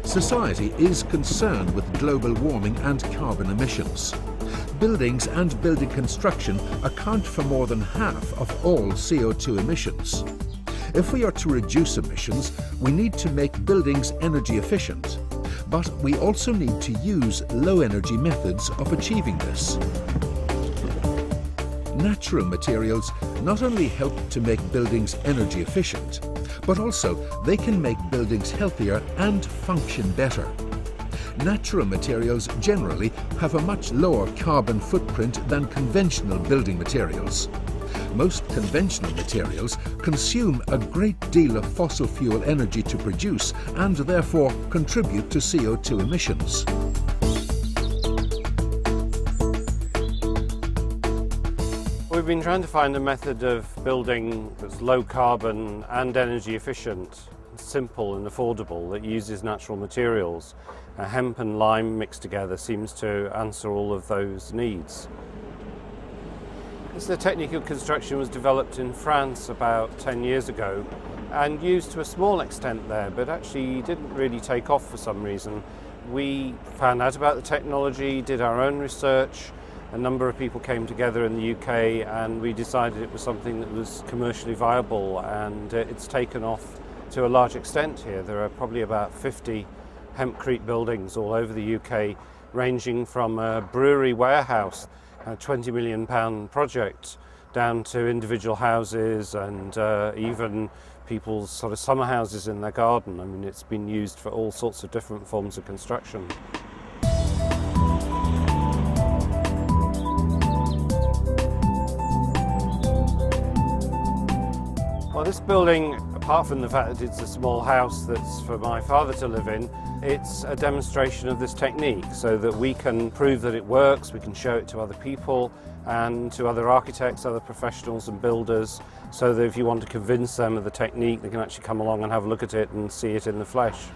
Society is concerned with global warming and carbon emissions. Buildings and building construction account for more than half of all CO2 emissions. If we are to reduce emissions, we need to make buildings energy efficient, but we also need to use low-energy methods of achieving this. Natural materials not only help to make buildings energy efficient, but also they can make buildings healthier and function better. Natural materials generally have a much lower carbon footprint than conventional building materials. Most conventional materials consume a great deal of fossil fuel energy to produce and therefore contribute to CO2 emissions. We've been trying to find a method of building that's low carbon and energy efficient, simple and affordable, that uses natural materials. Hemp and lime mixed together seems to answer all of those needs. The technique of construction was developed in France about 10 years ago and used to a small extent there, but actually didn't really take off for some reason. We found out about the technology, did our own research. A number of people came together in the UK and we decided it was something that was commercially viable, and it's taken off to a large extent here. There are probably about 50 hempcrete buildings all over the UK, ranging from a brewery warehouse, a £20 million project, down to individual houses and even people's sort of summer houses in their garden. I mean, it's been used for all sorts of different forms of construction. Well, this building, apart from the fact that it's a small house that's for my father to live in, it's a demonstration of this technique so that we can prove that it works, we can show it to other people and to other architects, other professionals and builders, so that if you want to convince them of the technique, they can actually come along and have a look at it and see it in the flesh.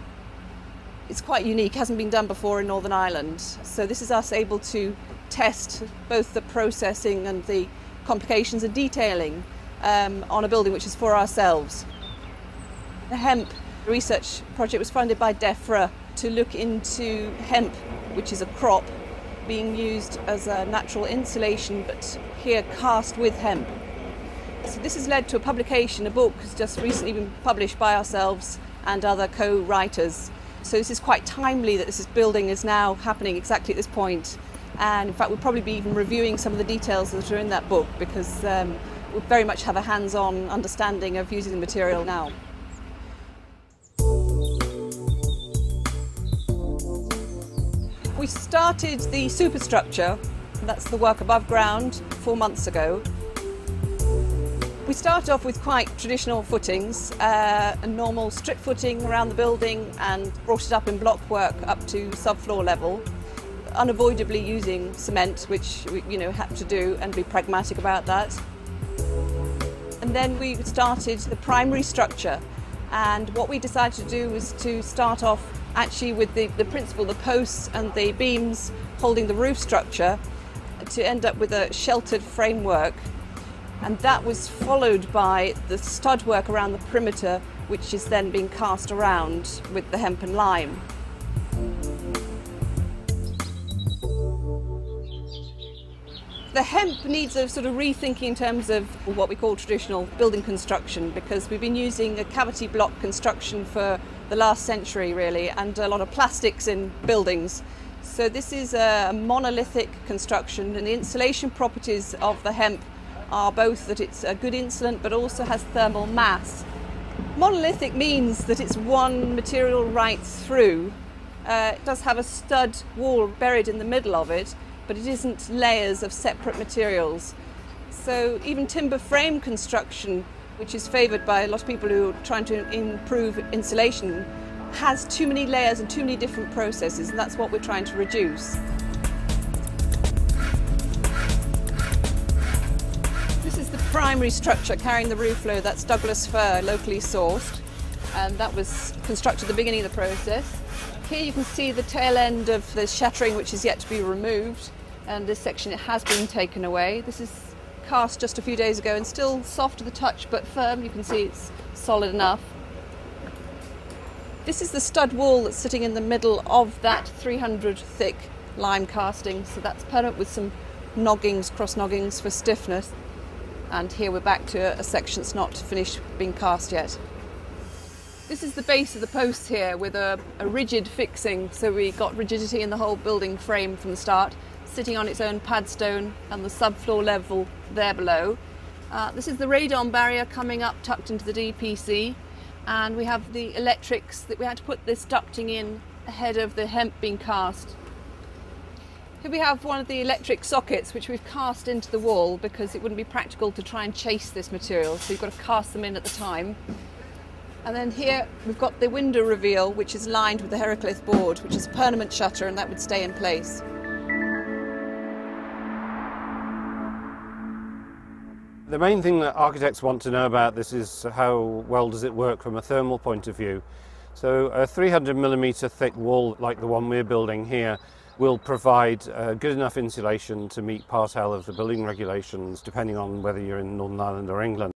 It's quite unique, hasn't been done before in Northern Ireland. So this is us able to test both the processing and the complications and detailing on a building which is for ourselves. The hemp research project was funded by DEFRA to look into hemp, which is a crop, being used as a natural insulation, but here cast with hemp. So this has led to a publication. A book has just recently been published by ourselves and other co-writers. So this is quite timely that this building is now happening exactly at this point. And in fact, we'll probably be even reviewing some of the details that are in that book, because we very much have a hands-on understanding of using the material now. We started the superstructure, that's the work above ground, 4 months ago. We started off with quite traditional footings, a normal strip footing around the building, and brought it up in block work up to subfloor level, unavoidably using cement, which we had to do and be pragmatic about that. And then we started the primary structure, and what we decided to do was to start off actually with the principal, the posts and the beams holding the roof structure, to end up with a sheltered framework. And that was followed by the stud work around the perimeter, which is then being cast around with the hemp and lime. The hemp needs a sort of rethinking in terms of what we call traditional building construction, because we've been using a cavity block construction for the last century really, and a lot of plastics in buildings. So this is a monolithic construction, and the insulation properties of the hemp are both that it's a good insulant but also has thermal mass. Monolithic means that it's one material right through. It does have a stud wall buried in the middle of it, but it isn't layers of separate materials. So even timber frame construction, which is favoured by a lot of people who are trying to improve insulation, has too many layers and too many different processes, and that's what we're trying to reduce. This is the primary structure carrying the roof load. That's Douglas fir, locally sourced, and that was constructed at the beginning of the process. Here you can see the tail end of the shuttering, which is yet to be removed, and this section it has been taken away. This is cast just a few days ago and still soft to the touch but firm. You can see it's solid enough. This is the stud wall that's sitting in the middle of that 300 thick lime casting, so that's permanent with some noggings, cross noggings for stiffness. And here we're back to a section that's not finished being cast yet. This is the base of the posts here with a rigid fixing, so we got rigidity in the whole building frame from the start, sitting on its own padstone and the subfloor level there below. This is the radon barrier coming up tucked into the DPC, and we have the electrics that we had to put this ducting in ahead of the hemp being cast. Here we have one of the electric sockets which we've cast into the wall because it wouldn't be practical to try and chase this material, so you've got to cast them in at the time. And then here we've got the window reveal, which is lined with the Heraclith board, which is a permanent shutter, and that would stay in place. The main thing that architects want to know about this is how well does it work from a thermal point of view. So a 300mm thick wall like the one we're building here will provide good enough insulation to meet Part L of the building regulations, depending on whether you're in Northern Ireland or England.